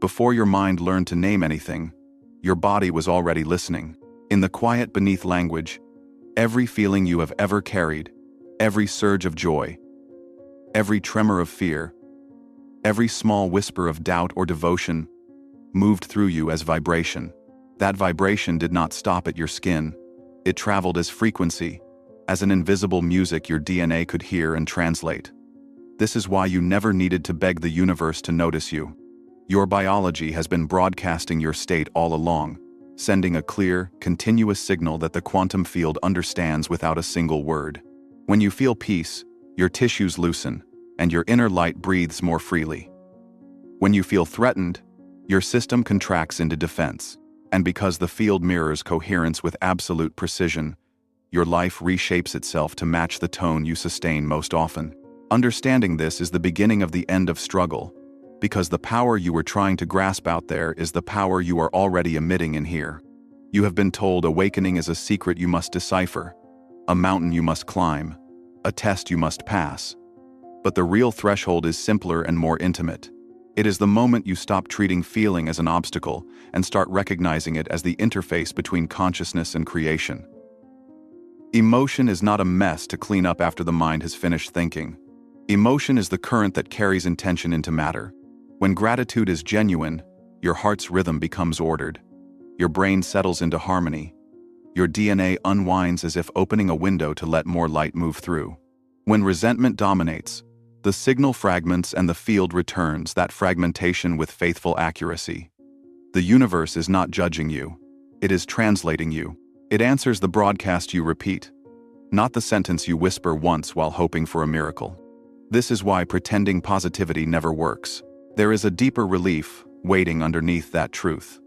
Before your mind learned to name anything, your body was already listening. In the quiet beneath language, every feeling you have ever carried, every surge of joy, every tremor of fear, every small whisper of doubt or devotion moved through you as vibration. That vibration did not stop at your skin. It traveled as frequency, as an invisible music your DNA could hear and translate. This is why you never needed to beg the universe to notice you. Your biology has been broadcasting your state all along, sending a clear, continuous signal that the quantum field understands without a single word. When you feel peace, your tissues loosen, and your inner light breathes more freely. When you feel threatened, your system contracts into defense, and because the field mirrors coherence with absolute precision, your life reshapes itself to match the tone you sustain most often. Understanding this is the beginning of the end of struggle, because the power you were trying to grasp out there is the power you are already emitting in here. You have been told awakening is a secret you must decipher, a mountain you must climb, a test you must pass. But the real threshold is simpler and more intimate. It is the moment you stop treating feeling as an obstacle and start recognizing it as the interface between consciousness and creation. Emotion is not a mess to clean up after the mind has finished thinking. Emotion is the current that carries intention into matter. When gratitude is genuine, your heart's rhythm becomes ordered. Your brain settles into harmony. Your DNA unwinds as if opening a window to let more light move through. When resentment dominates, the signal fragments and the field returns that fragmentation with faithful accuracy. The universe is not judging you. It is translating you. It answers the broadcast you repeat, not the sentence you whisper once while hoping for a miracle. This is why pretending positivity never works. There is a deeper relief waiting underneath that truth.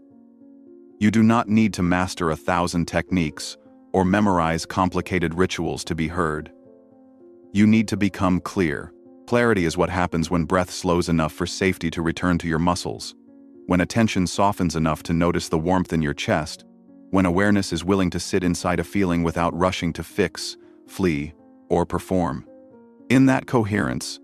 You do not need to master 1,000 techniques or memorize complicated rituals to be heard. You need to become clear. Clarity is what happens when breath slows enough for safety to return to your muscles, when attention softens enough to notice the warmth in your chest, when awareness is willing to sit inside a feeling without rushing to fix, flee, or perform. In that coherence,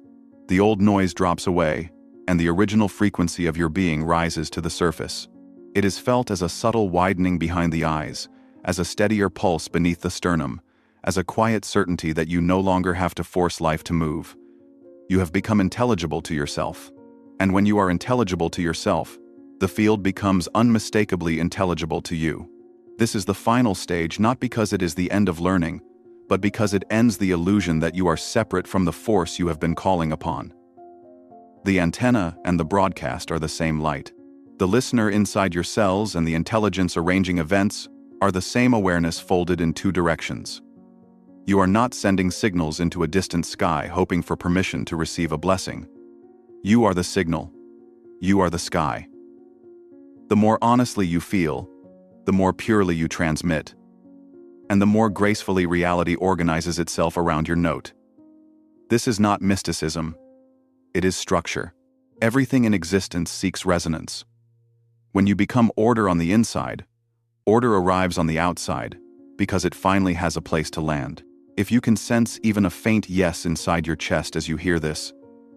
the old noise drops away, and the original frequency of your being rises to the surface. It is felt as a subtle widening behind the eyes, as a steadier pulse beneath the sternum, as a quiet certainty that you no longer have to force life to move. You have become intelligible to yourself. And when you are intelligible to yourself, the field becomes unmistakably intelligible to you. This is the final stage not because it is the end of learning, but because it ends the illusion that you are separate from the force you have been calling upon. The antenna and the broadcast are the same light. The listener inside your cells and the intelligence arranging events are the same awareness folded in two directions. You are not sending signals into a distant sky hoping for permission to receive a blessing. You are the signal. You are the sky. The more honestly you feel, the more purely you transmit, and the more gracefully reality organizes itself around your note. This is not mysticism. It is structure. Everything in existence seeks resonance. When you become order on the inside, order arrives on the outside because it finally has a place to land. If you can sense even a faint yes inside your chest as you hear this,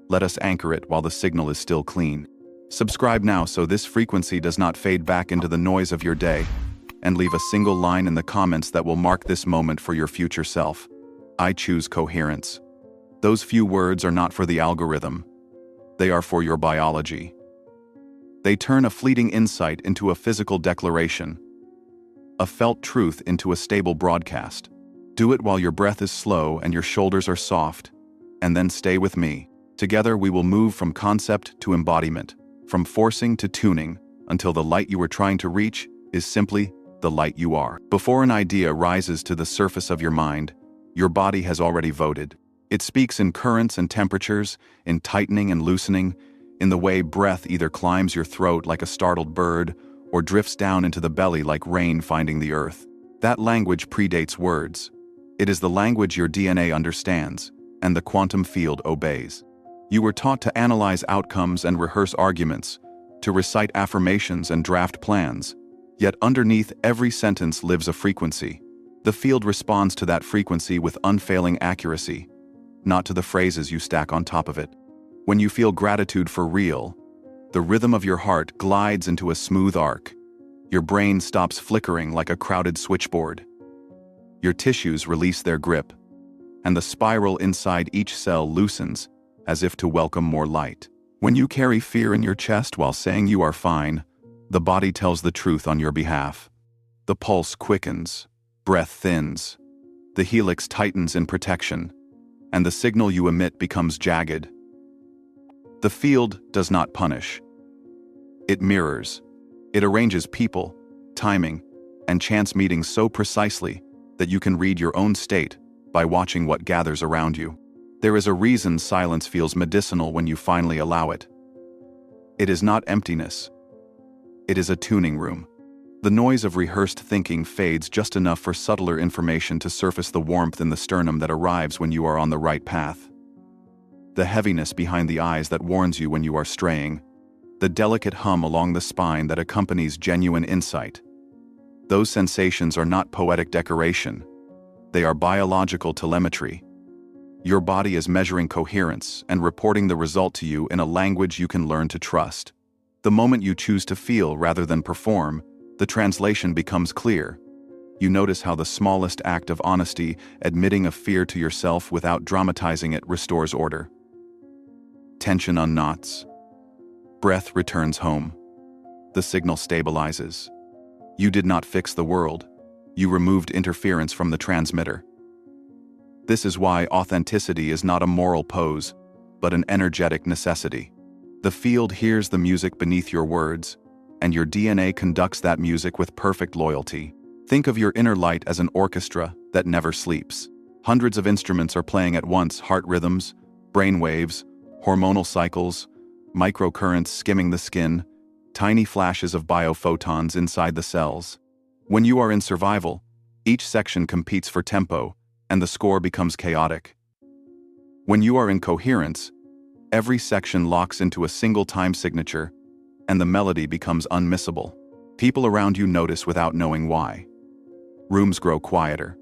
let us anchor it while the signal is still clean. Subscribe now so this frequency does not fade back into the noise of your day, and leave a single line in the comments that will mark this moment for your future self. I choose coherence. Those few words are not for the algorithm. They are for your biology. They turn a fleeting insight into a physical declaration, a felt truth into a stable broadcast. Do it while your breath is slow and your shoulders are soft, and then stay with me. Together we will move from concept to embodiment, from forcing to tuning, until the light you were trying to reach is simply the light you are. Before an idea rises to the surface of your mind, your body has already voted. It speaks in currents and temperatures, in tightening and loosening, in the way breath either climbs your throat like a startled bird or drifts down into the belly like rain finding the earth. That language predates words. It is the language your DNA understands, and the quantum field obeys. You were taught to analyze outcomes and rehearse arguments, to recite affirmations and draft plans, yet underneath every sentence lives a frequency. The field responds to that frequency with unfailing accuracy, not to the phrases you stack on top of it. When you feel gratitude for real, The rhythm of your heart glides into a smooth arc. Your brain stops flickering like a crowded switchboard. Your tissues release their grip, and the spiral inside each cell loosens as if to welcome more light. When you carry fear in your chest while saying you are fine, the body tells the truth on your behalf. The pulse quickens, breath thins, the helix tightens in protection, and the signal you emit becomes jagged. The field does not punish. It mirrors. It arranges people, timing, and chance meetings so precisely that you can read your own state by watching what gathers around you. There is a reason silence feels medicinal when you finally allow it. It is not emptiness. It is a tuning room. The noise of rehearsed thinking fades just enough for subtler information to surface the warmth in the sternum that arrives when you are on the right path. The heaviness behind the eyes that warns you when you are straying. The delicate hum along the spine that accompanies genuine insight. Those sensations are not poetic decoration. They are biological telemetry. Your body is measuring coherence and reporting the result to you in a language you can learn to trust. The moment you choose to feel rather than perform, the translation becomes clear. You notice how the smallest act of honesty, admitting a fear to yourself without dramatizing it, restores order. Tension unknots. Breath returns home. The signal stabilizes. You did not fix the world. You removed interference from the transmitter. This is why authenticity is not a moral pose, but an energetic necessity. The field hears the music beneath your words, and your DNA conducts that music with perfect loyalty. Think of your inner light as an orchestra that never sleeps. Hundreds of instruments are playing at once: heart rhythms, brain waves, hormonal cycles, microcurrents skimming the skin, tiny flashes of biophotons inside the cells. When you are in survival, each section competes for tempo, and the score becomes chaotic. When you are in coherence, every section locks into a single time signature, and the melody becomes unmissable. People around you notice without knowing why. Rooms grow quieter.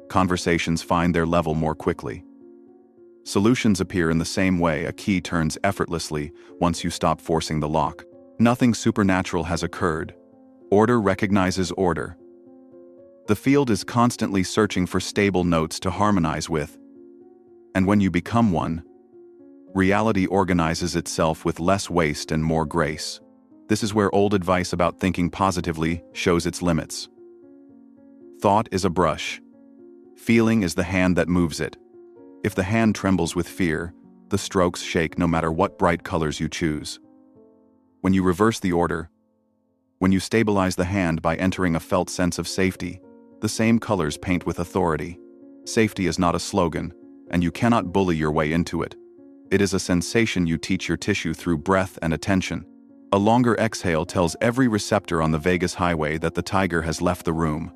Conversations find their level more quickly. Solutions appear in the same way a key turns effortlessly once you stop forcing the lock. Nothing supernatural has occurred. Order recognizes order. The field is constantly searching for stable notes to harmonize with. And when you become one, reality organizes itself with less waste and more grace. This is where old advice about thinking positively shows its limits. Thought is a brush. Feeling is the hand that moves it. If the hand trembles with fear, the strokes shake no matter what bright colors you choose. When you reverse the order, when you stabilize the hand by entering a felt sense of safety, the same colors paint with authority. Safety is not a slogan, and you cannot bully your way into it. It is a sensation you teach your tissue through breath and attention. A longer exhale tells every receptor on the vagus highway that the tiger has left the room.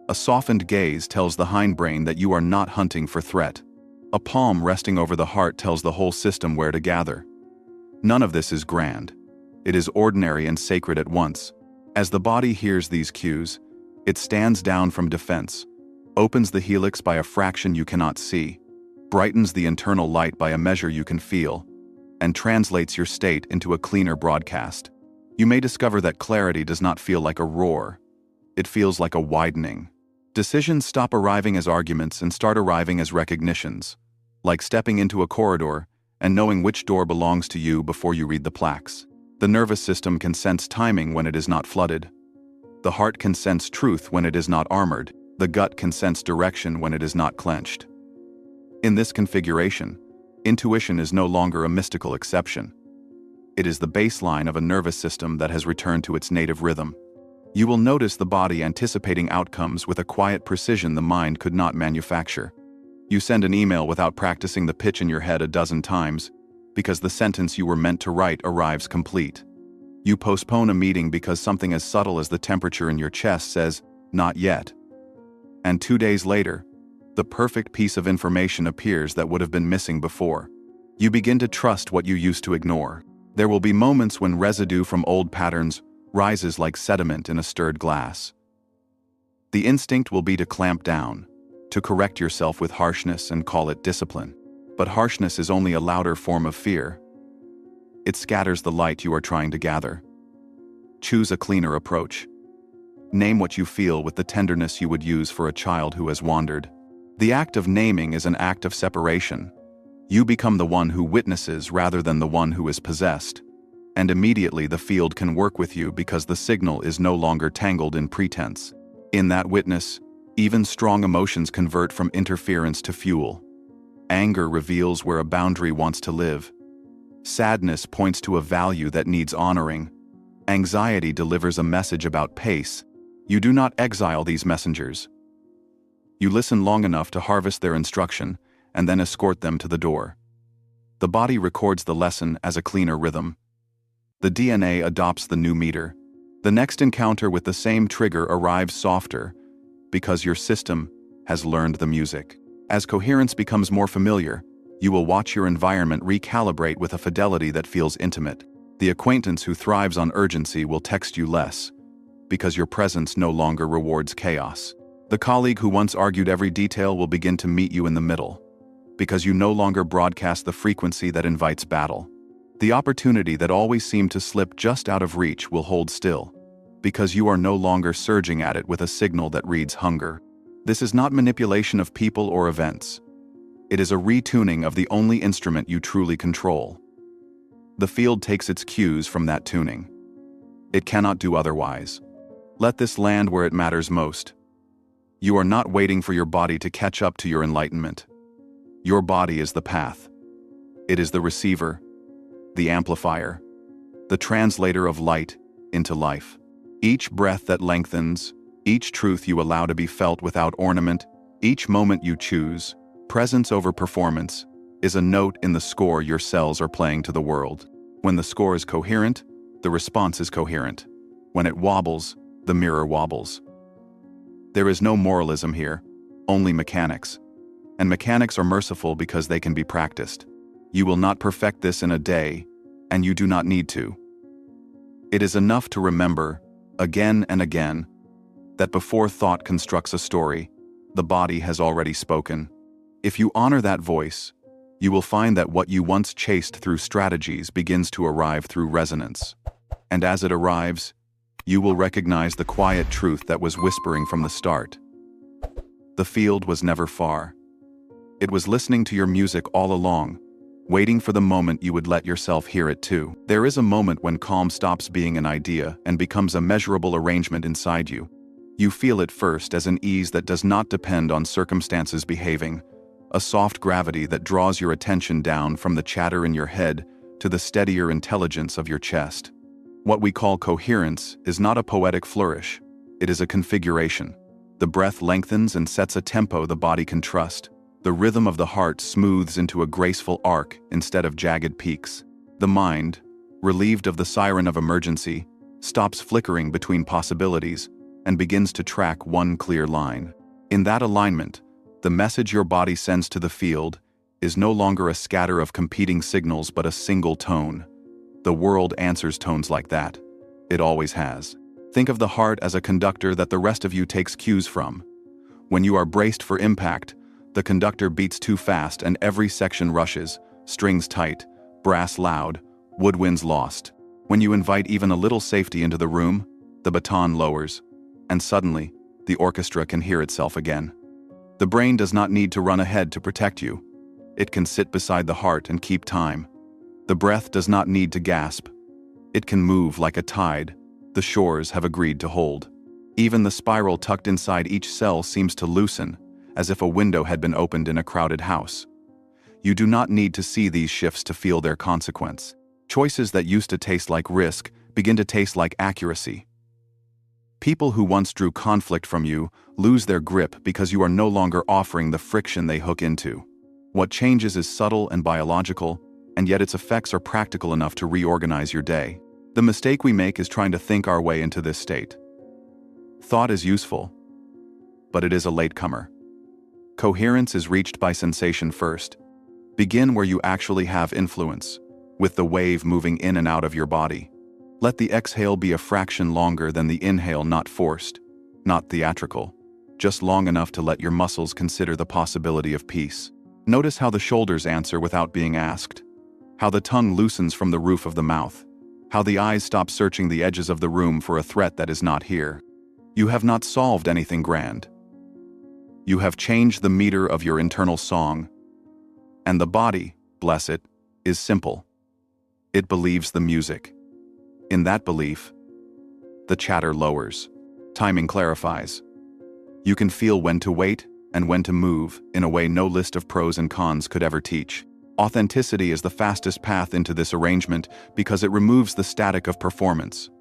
A softened gaze tells the hindbrain that you are not hunting for threat. A palm resting over the heart tells the whole system where to gather. None of this is grand. It is ordinary and sacred at once. As the body hears these cues, it stands down from defense, opens the helix by a fraction you cannot see, brightens the internal light by a measure you can feel, and translates your state into a cleaner broadcast. You may discover that clarity does not feel like a roar. It feels like a widening. Decisions stop arriving as arguments and start arriving as recognitions, like stepping into a corridor and knowing which door belongs to you before you read the plaques. The nervous system can sense timing when it is not flooded. The heart can sense truth when it is not armored. The gut can sense direction when it is not clenched. In this configuration, intuition is no longer a mystical exception. It is the baseline of a nervous system that has returned to its native rhythm. You will notice the body anticipating outcomes with a quiet precision the mind could not manufacture. You send an email without practicing the pitch in your head a dozen times, because the sentence you were meant to write arrives complete. You postpone a meeting because something as subtle as the temperature in your chest says, "Not yet." And 2 days later, the perfect piece of information appears that would have been missing before. You begin to trust what you used to ignore. There will be moments when residue from old patterns rises like sediment in a stirred glass. The instinct will be to clamp down, to correct yourself with harshness and call it discipline. But harshness is only a louder form of fear. It scatters the light you are trying to gather. Choose a cleaner approach. Name what you feel with the tenderness you would use for a child who has wandered. The act of naming is an act of separation. You become the one who witnesses rather than the one who is possessed. And immediately the field can work with you because the signal is no longer tangled in pretense. In that witness, even strong emotions convert from interference to fuel. Anger reveals where a boundary wants to live. Sadness points to a value that needs honoring. Anxiety delivers a message about pace. You do not exile these messengers. You listen long enough to harvest their instruction and then escort them to the door. The body records the lesson as a cleaner rhythm. The DNA adopts the new meter. The next encounter with the same trigger arrives softer because your system has learned the music. As coherence becomes more familiar, you will watch your environment recalibrate with a fidelity that feels intimate. The acquaintance who thrives on urgency will text you less because your presence no longer rewards chaos. The colleague who once argued every detail will begin to meet you in the middle because you no longer broadcast the frequency that invites battle. The opportunity that always seemed to slip just out of reach will hold still because you are no longer surging at it with a signal that reads hunger. This is not manipulation of people or events. It is a retuning of the only instrument you truly control. The field takes its cues from that tuning. It cannot do otherwise. Let this land where it matters most. You are not waiting for your body to catch up to your enlightenment. Your body is the path. It is the receiver, the amplifier, the translator of light into life. Each breath that lengthens, each truth you allow to be felt without ornament, each moment you choose, presence over performance, is a note in the score your cells are playing to the world. When the score is coherent, the response is coherent. When it wobbles, the mirror wobbles. There is no moralism here, only mechanics. And mechanics are merciful because they can be practiced. You will not perfect this in a day, and you do not need to. It is enough to remember, again and again, that before thought constructs a story, the body has already spoken. If you honor that voice, you will find that what you once chased through strategies begins to arrive through resonance. And as it arrives, you will recognize the quiet truth that was whispering from the start. The field was never far. It was listening to your music all along, waiting for the moment you would let yourself hear it too. There is a moment when calm stops being an idea and becomes a measurable arrangement inside you. You feel it first as an ease that does not depend on circumstances behaving, a soft gravity that draws your attention down from the chatter in your head to the steadier intelligence of your chest. What we call coherence is not a poetic flourish, it is a configuration. The breath lengthens and sets a tempo the body can trust. The rhythm of the heart smooths into a graceful arc instead of jagged peaks. The mind, relieved of the siren of emergency, stops flickering between possibilities and begins to track one clear line. In that alignment, the message your body sends to the field is no longer a scatter of competing signals but a single tone. The world answers tones like that. It always has. Think of the heart as a conductor that the rest of you takes cues from. When you are braced for impact, the conductor beats too fast and every section rushes, strings tight, brass loud, woodwinds lost. When you invite even a little safety into the room, the baton lowers, and suddenly, the orchestra can hear itself again. The brain does not need to run ahead to protect you. It can sit beside the heart and keep time. The breath does not need to gasp. It can move like a tide the shores have agreed to hold. Even the spiral tucked inside each cell seems to loosen, as if a window had been opened in a crowded house. You do not need to see these shifts to feel their consequence. Choices that used to taste like risk begin to taste like accuracy. People who once drew conflict from you lose their grip because you are no longer offering the friction they hook into. What changes is subtle and biological, and yet its effects are practical enough to reorganize your day. The mistake we make is trying to think our way into this state. Thought is useful, but it is a latecomer. Coherence is reached by sensation first. Begin where you actually have influence, with the wave moving in and out of your body. Let the exhale be a fraction longer than the inhale, not forced, not theatrical, just long enough to let your muscles consider the possibility of peace. Notice how the shoulders answer without being asked, how the tongue loosens from the roof of the mouth, how the eyes stop searching the edges of the room for a threat that is not here. You have not solved anything grand. You have changed the meter of your internal song. And the body, bless it, is simple. It believes the music. In that belief, the chatter lowers. Timing clarifies. You can feel when to wait and when to move in a way no list of pros and cons could ever teach. Authenticity is the fastest path into this arrangement because it removes the static of performance.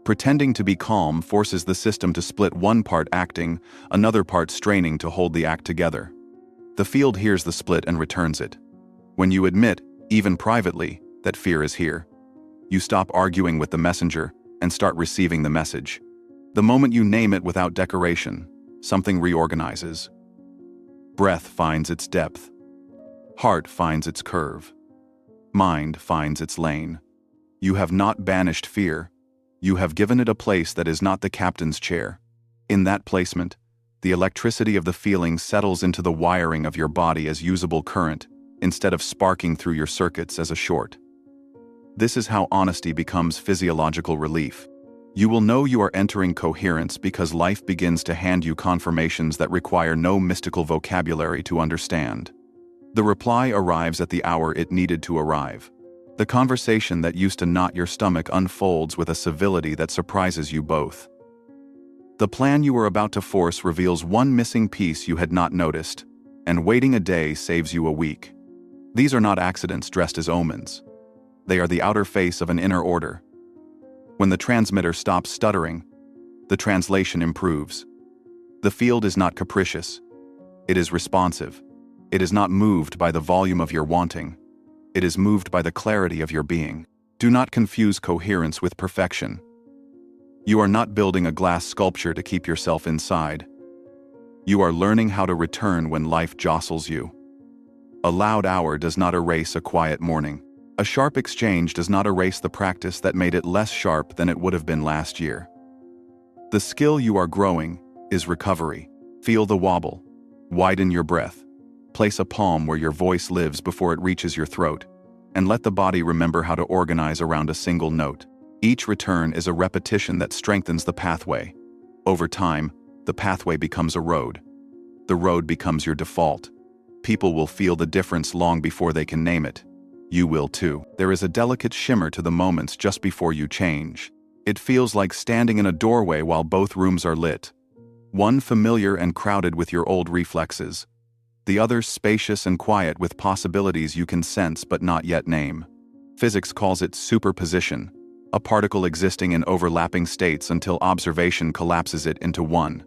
Pretending to be calm forces the system to split one part acting, another part straining to hold the act together. The field hears the split and returns it. When you admit, even privately, that fear is here, you stop arguing with the messenger and start receiving the message. The moment you name it without decoration, something reorganizes. Breath finds its depth. Heart finds its curve. Mind finds its lane. You have not banished fear. You have given it a place that is not the captain's chair. In that placement, the electricity of the feeling settles into the wiring of your body as usable current, instead of sparking through your circuits as a short. This is how honesty becomes physiological relief. You will know you are entering coherence because life begins to hand you confirmations that require no mystical vocabulary to understand. The reply arrives at the hour it needed to arrive. The conversation that used to knot your stomach unfolds with a civility that surprises you both. The plan you were about to force reveals one missing piece you had not noticed, and waiting a day saves you a week. These are not accidents dressed as omens. They are the outer face of an inner order. When the transmitter stops stuttering, the translation improves. The field is not capricious. It is responsive. It is not moved by the volume of your wanting. It is moved by the clarity of your being. Do not confuse coherence with perfection. You are not building a glass sculpture to keep yourself inside. You are learning how to return when life jostles you. A loud hour does not erase a quiet morning. A sharp exchange does not erase the practice that made it less sharp than it would have been last year. The skill you are growing is recovery. Feel the wobble. Widen your breath. Place a palm where your voice lives before it reaches your throat, and let the body remember how to organize around a single note. Each return is a repetition that strengthens the pathway. Over time, the pathway becomes a road. The road becomes your default. People will feel the difference long before they can name it. You will too. There is a delicate shimmer to the moments just before you change. It feels like standing in a doorway while both rooms are lit. One familiar and crowded with your old reflexes. The other spacious and quiet with possibilities you can sense but not yet name. Physics calls it superposition, a particle existing in overlapping states until observation collapses it into one.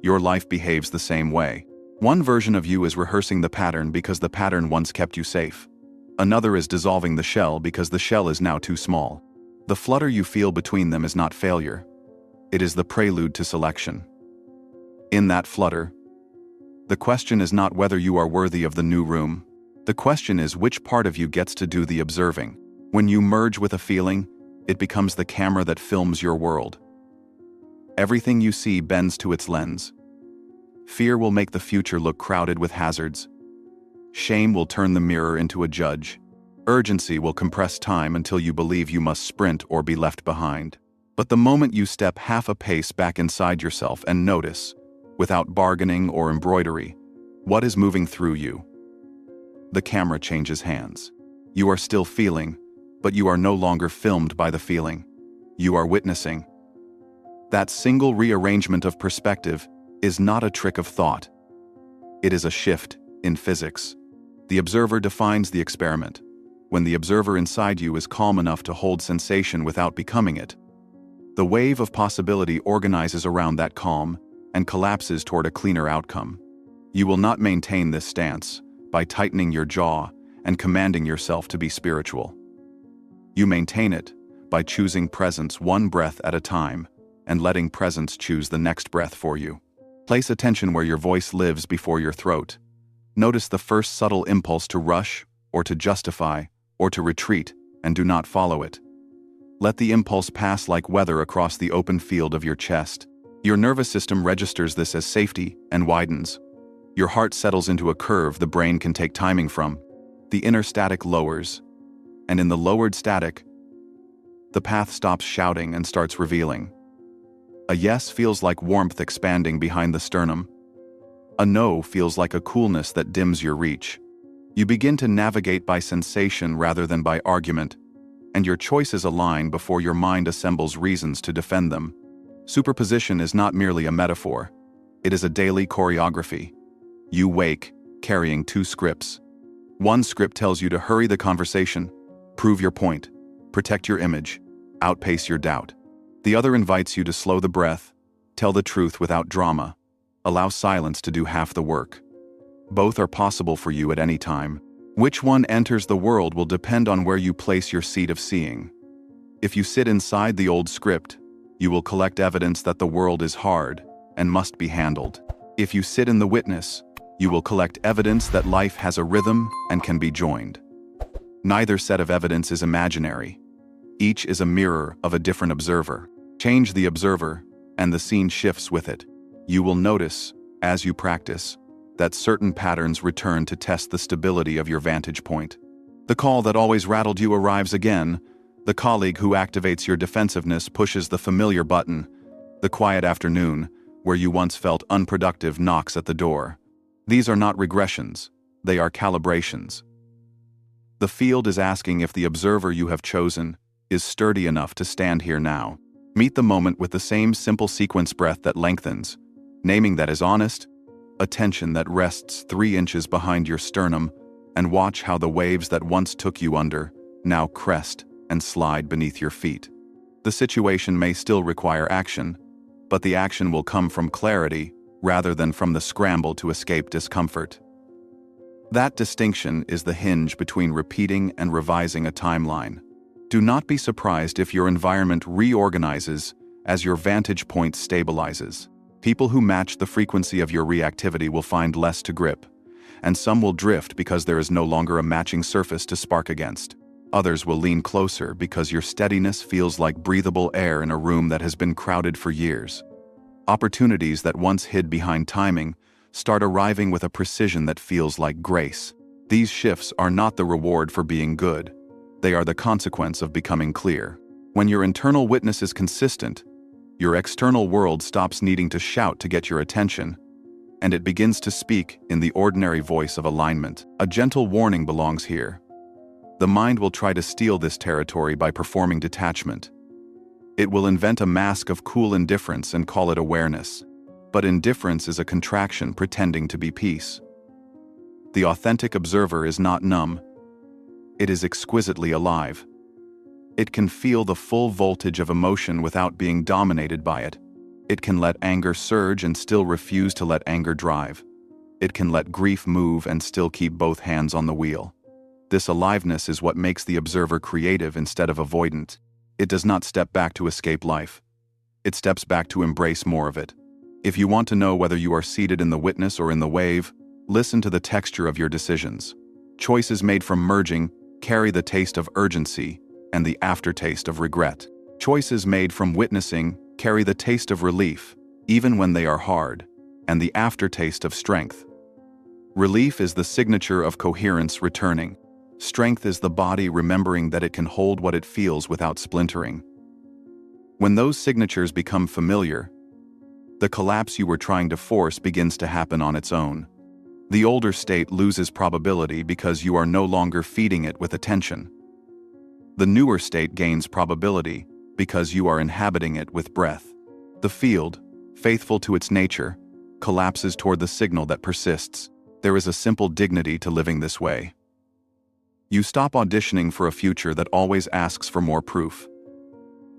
Your life behaves the same way. One version of you is rehearsing the pattern because the pattern once kept you safe. Another is dissolving the shell because the shell is now too small. The flutter you feel between them is not failure. It is the prelude to selection. In that flutter, the question is not whether you are worthy of the new room. The question is which part of you gets to do the observing. When you merge with a feeling, it becomes the camera that films your world. Everything you see bends to its lens. Fear will make the future look crowded with hazards. Shame will turn the mirror into a judge. Urgency will compress time until you believe you must sprint or be left behind. But the moment you step half a pace back inside yourself and notice, without bargaining or embroidery, what is moving through you, the camera changes hands. You are still feeling, but you are no longer filmed by the feeling. You are witnessing. That single rearrangement of perspective is not a trick of thought. It is a shift in physics. The observer defines the experiment. When the observer inside you is calm enough to hold sensation without becoming it, the wave of possibility organizes around that calm and collapses toward a cleaner outcome. You will not maintain this stance by tightening your jaw and commanding yourself to be spiritual. You maintain it by choosing presence one breath at a time and letting presence choose the next breath for you. Place attention where your voice lives before your throat. Notice the first subtle impulse to rush or to justify or to retreat, and do not follow it. Let the impulse pass like weather across the open field of your chest. Your nervous system registers this as safety and widens. Your heart settles into a curve the brain can take timing from. The inner static lowers, and in the lowered static, the path stops shouting and starts revealing. A yes feels like warmth expanding behind the sternum. A no feels like a coolness that dims your reach. You begin to navigate by sensation rather than by argument, and your choices align before your mind assembles reasons to defend them. Superposition is not merely a metaphor. It is a daily choreography. You wake, carrying two scripts. One script tells you to hurry the conversation, prove your point, protect your image, outpace your doubt. The other invites you to slow the breath, tell the truth without drama, allow silence to do half the work. Both are possible for you at any time. Which one enters the world will depend on where you place your seat of seeing. If you sit inside the old script, you will collect evidence that the world is hard and must be handled. If you sit in the witness, you will collect evidence that life has a rhythm and can be joined. Neither set of evidence is imaginary. Each is a mirror of a different observer. Change the observer, and the scene shifts with it. You will notice, as you practice, that certain patterns return to test the stability of your vantage point. The call that always rattled you arrives again. The colleague who activates your defensiveness pushes the familiar button. The quiet afternoon, where you once felt unproductive, knocks at the door. These are not regressions, they are calibrations. The field is asking if the observer you have chosen is sturdy enough to stand here now. Meet the moment with the same simple sequence breath that lengthens, naming that is honest, attention that rests 3 inches behind your sternum, and watch how the waves that once took you under now crest and slide beneath your feet. The situation may still require action, but the action will come from clarity rather than from the scramble to escape discomfort. That distinction is the hinge between repeating and revising a timeline. Do not be surprised if your environment reorganizes as your vantage point stabilizes. People who match the frequency of your reactivity will find less to grip, and some will drift because there is no longer a matching surface to spark against. Others will lean closer because your steadiness feels like breathable air in a room that has been crowded for years. Opportunities that once hid behind timing start arriving with a precision that feels like grace. These shifts are not the reward for being good. They are the consequence of becoming clear. When your internal witness is consistent, your external world stops needing to shout to get your attention, and it begins to speak in the ordinary voice of alignment. A gentle warning belongs here. The mind will try to steal this territory by performing detachment. It will invent a mask of cool indifference and call it awareness. But indifference is a contraction pretending to be peace. The authentic observer is not numb. It is exquisitely alive. It can feel the full voltage of emotion without being dominated by it. It can let anger surge and still refuse to let anger drive. It can let grief move and still keep both hands on the wheel. This aliveness is what makes the observer creative instead of avoidant. It does not step back to escape life. It steps back to embrace more of it. If you want to know whether you are seated in the witness or in the wave, listen to the texture of your decisions. Choices made from merging carry the taste of urgency and the aftertaste of regret. Choices made from witnessing carry the taste of relief, even when they are hard, and the aftertaste of strength. Relief is the signature of coherence returning. Strength is the body remembering that it can hold what it feels without splintering. When those signatures become familiar, the collapse you were trying to force begins to happen on its own. The older state loses probability because you are no longer feeding it with attention. The newer state gains probability because you are inhabiting it with breath. The field, faithful to its nature, collapses toward the signal that persists. There is a simple dignity to living this way. You stop auditioning for a future that always asks for more proof.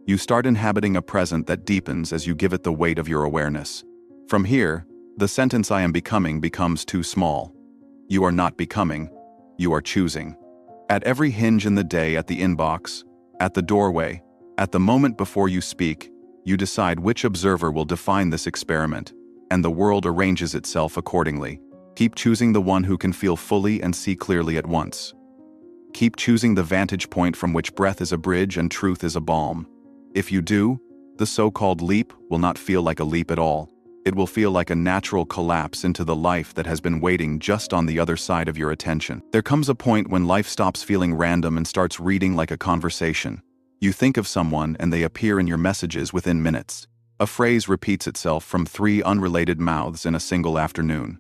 You start inhabiting a present that deepens as you give it the weight of your awareness. From here, the sentence "I am becoming" becomes too small. You are not becoming, you are choosing. At every hinge in the day, at the inbox, at the doorway, at the moment before you speak, you decide which observer will define this experiment, and the world arranges itself accordingly. Keep choosing the one who can feel fully and see clearly at once. Keep choosing the vantage point from which breath is a bridge and truth is a balm. If you do, the so-called leap will not feel like a leap at all. It will feel like a natural collapse into the life that has been waiting just on the other side of your attention. There comes a point when life stops feeling random and starts reading like a conversation. You think of someone and they appear in your messages within minutes. A phrase repeats itself from 3 unrelated mouths in a single afternoon.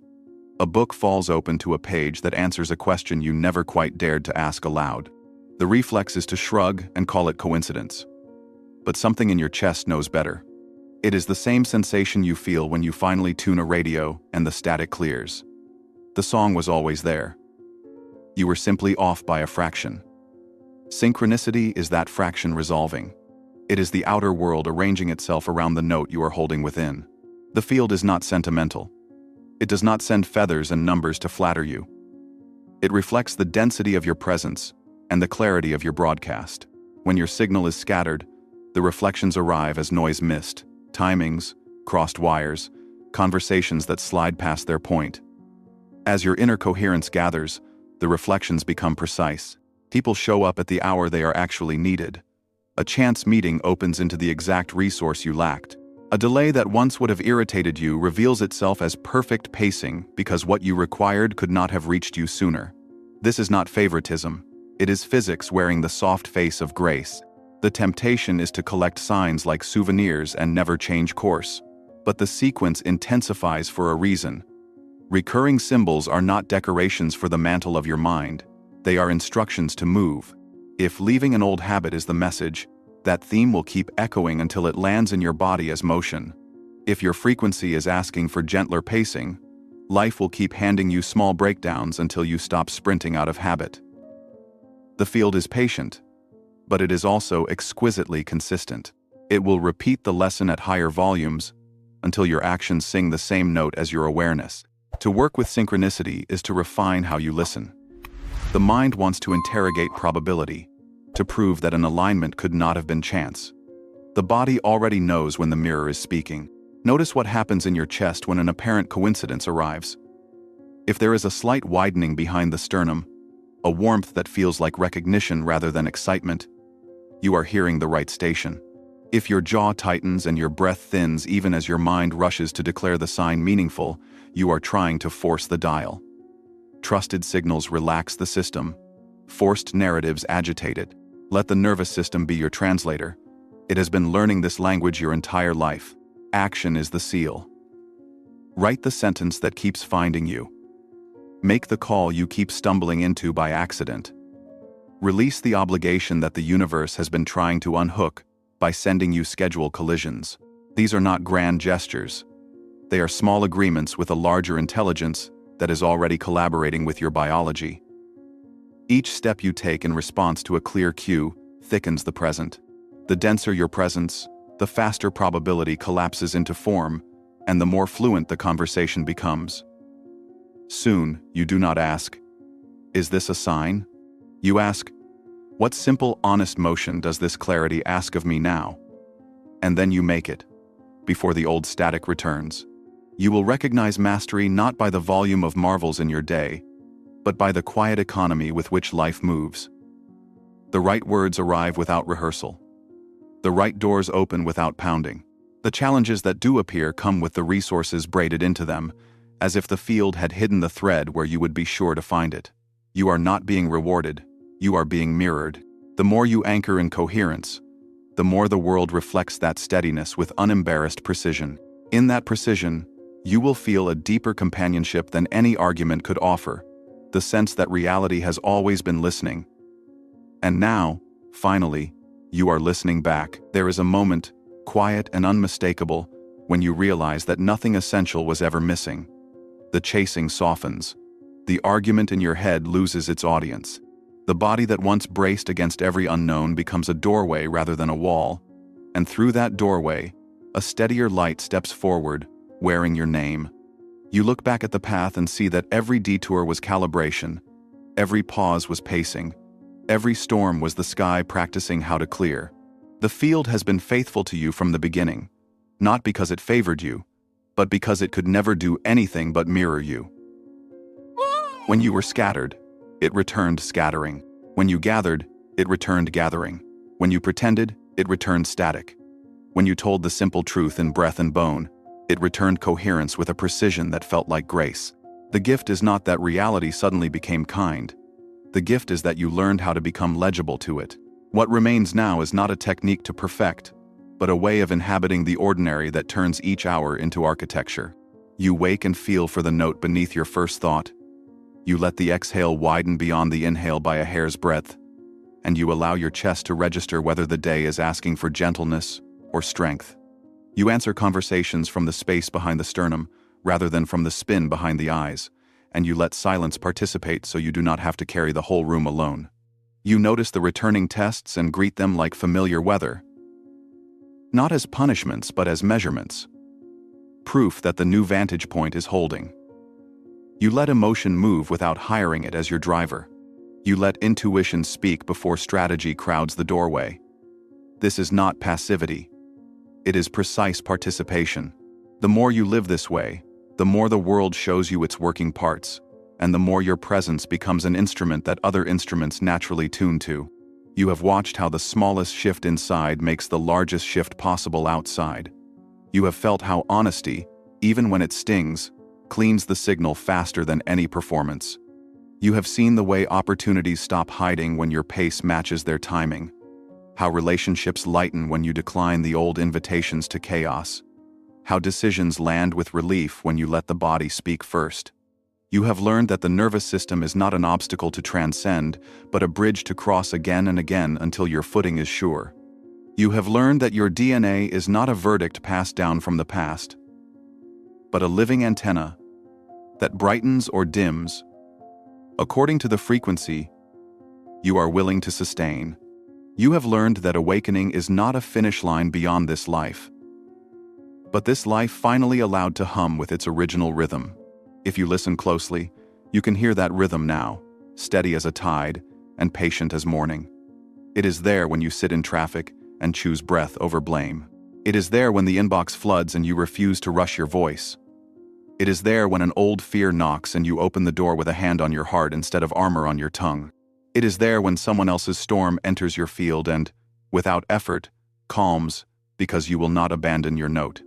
A book falls open to a page that answers a question you never quite dared to ask aloud. The reflex is to shrug and call it coincidence. But something in your chest knows better. It is the same sensation you feel when you finally tune a radio and the static clears. The song was always there. You were simply off by a fraction. Synchronicity is that fraction resolving. It is the outer world arranging itself around the note you are holding within. The field is not sentimental. It does not send feathers and numbers to flatter you. It reflects the density of your presence and the clarity of your broadcast. When your signal is scattered, the reflections arrive as noise mist, timings, crossed wires, conversations that slide past their point. As your inner coherence gathers, the reflections become precise. People show up at the hour they are actually needed. A chance meeting opens into the exact resource you lacked. A delay that once would have irritated you reveals itself as perfect pacing because what you required could not have reached you sooner. This is not favoritism. It is physics wearing the soft face of grace. The temptation is to collect signs like souvenirs and never change course. But the sequence intensifies for a reason. Recurring symbols are not decorations for the mantle of your mind. They are instructions to move. If leaving an old habit is the message, that theme will keep echoing until it lands in your body as motion. If your frequency is asking for gentler pacing, life will keep handing you small breakdowns until you stop sprinting out of habit. The field is patient, but it is also exquisitely consistent. It will repeat the lesson at higher volumes until your actions sing the same note as your awareness. To work with synchronicity is to refine how you listen. The mind wants to interrogate probability, to prove that an alignment could not have been chance. The body already knows when the mirror is speaking. Notice what happens in your chest when an apparent coincidence arrives. If there is a slight widening behind the sternum, a warmth that feels like recognition rather than excitement, you are hearing the right station. If your jaw tightens and your breath thins even as your mind rushes to declare the sign meaningful, you are trying to force the dial. Trusted signals relax the system. Forced narratives agitate it. Let the nervous system be your translator. It has been learning this language your entire life. Action is the seal. Write the sentence that keeps finding you. Make the call you keep stumbling into by accident. Release the obligation that the universe has been trying to unhook by sending you schedule collisions. These are not grand gestures. They are small agreements with a larger intelligence that is already collaborating with your biology. Each step you take in response to a clear cue thickens the present. The denser your presence, the faster probability collapses into form, and the more fluent the conversation becomes. Soon, you do not ask, "Is this a sign?" You ask, "What simple, honest motion does this clarity ask of me now?" And then you make it, before the old static returns. You will recognize mastery not by the volume of marvels in your day, but by the quiet economy with which life moves. The right words arrive without rehearsal. The right doors open without pounding. The challenges that do appear come with the resources braided into them, as if the field had hidden the thread where you would be sure to find it. You are not being rewarded. You are being mirrored. The more you anchor in coherence, the more the world reflects that steadiness with unembarrassed precision. In that precision, you will feel a deeper companionship than any argument could offer, the sense that reality has always been listening. And now, finally, you are listening back. There is a moment, quiet and unmistakable, when you realize that nothing essential was ever missing. The chasing softens. The argument in your head loses its audience. The body that once braced against every unknown becomes a doorway rather than a wall, and through that doorway, a steadier light steps forward, wearing your name. You look back at the path and see that every detour was calibration, every pause was pacing, every storm was the sky practicing how to clear. The field has been faithful to you from the beginning, not because it favored you, but because it could never do anything but mirror you. When you were scattered, it returned scattering. When you gathered, it returned gathering. When you pretended, it returned static. When you told the simple truth in breath and bone, It returned coherence with a precision that felt like grace. The gift is not that reality suddenly became kind. The gift is that you learned how to become legible to it. What remains now is not a technique to perfect, but a way of inhabiting the ordinary that turns each hour into architecture. You wake and feel for the note beneath your first thought. You let the exhale widen beyond the inhale by a hair's breadth, and you allow your chest to register whether the day is asking for gentleness or strength. You answer conversations from the space behind the sternum, rather than from the spin behind the eyes, and you let silence participate so you do not have to carry the whole room alone. You notice the returning tests and greet them like familiar weather. Not as punishments, but as measurements. Proof that the new vantage point is holding. You let emotion move without hiring it as your driver. You let intuition speak before strategy crowds the doorway. This is not passivity. It is precise participation. The more you live this way, the more the world shows you its working parts, and the more your presence becomes an instrument that other instruments naturally tune to. You have watched how the smallest shift inside makes the largest shift possible outside. You have felt how honesty, even when it stings, cleans the signal faster than any performance. You have seen the way opportunities stop hiding when your pace matches their timing, how relationships lighten when you decline the old invitations to chaos, how decisions land with relief when you let the body speak first. You have learned that the nervous system is not an obstacle to transcend, but a bridge to cross again and again until your footing is sure. You have learned that your DNA is not a verdict passed down from the past, but a living antenna that brightens or dims according to the frequency you are willing to sustain. You have learned that awakening is not a finish line beyond this life, but this life finally allowed to hum with its original rhythm. If you listen closely, you can hear that rhythm now, steady as a tide and patient as morning. It is there when you sit in traffic and choose breath over blame. It is there when the inbox floods and you refuse to rush your voice. It is there when an old fear knocks and you open the door with a hand on your heart instead of armor on your tongue. It is there when someone else's storm enters your field and, without effort, calms because you will not abandon your note.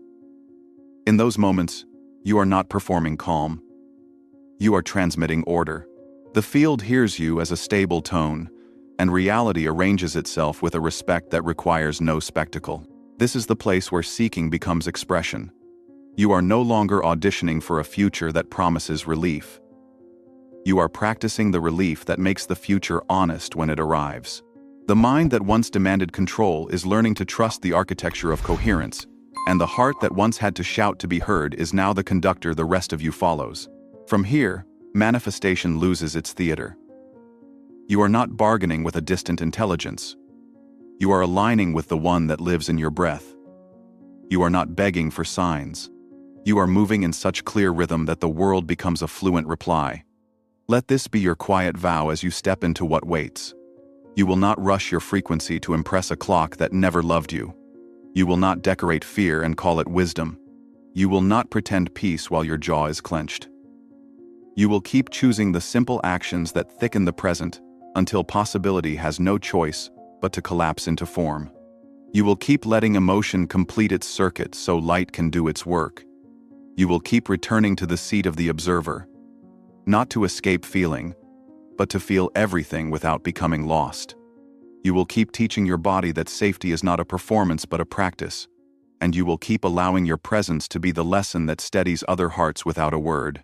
In those moments, you are not performing calm. You are transmitting order. The field hears you as a stable tone, and reality arranges itself with a respect that requires no spectacle. This is the place where seeking becomes expression. You are no longer auditioning for a future that promises relief. You are practicing the relief that makes the future honest when it arrives. The mind that once demanded control is learning to trust the architecture of coherence, and the heart that once had to shout to be heard is now the conductor the rest of you follows. From here, manifestation loses its theater. You are not bargaining with a distant intelligence. You are aligning with the one that lives in your breath. You are not begging for signs. You are moving in such clear rhythm that the world becomes a fluent reply. Let this be your quiet vow as you step into what waits. You will not rush your frequency to impress a clock that never loved you. You will not decorate fear and call it wisdom. You will not pretend peace while your jaw is clenched. You will keep choosing the simple actions that thicken the present until possibility has no choice but to collapse into form. You will keep letting emotion complete its circuit so light can do its work. You will keep returning to the seat of the observer, not to escape feeling, but to feel everything without becoming lost. You will keep teaching your body that safety is not a performance but a practice, and you will keep allowing your presence to be the lesson that steadies other hearts without a word.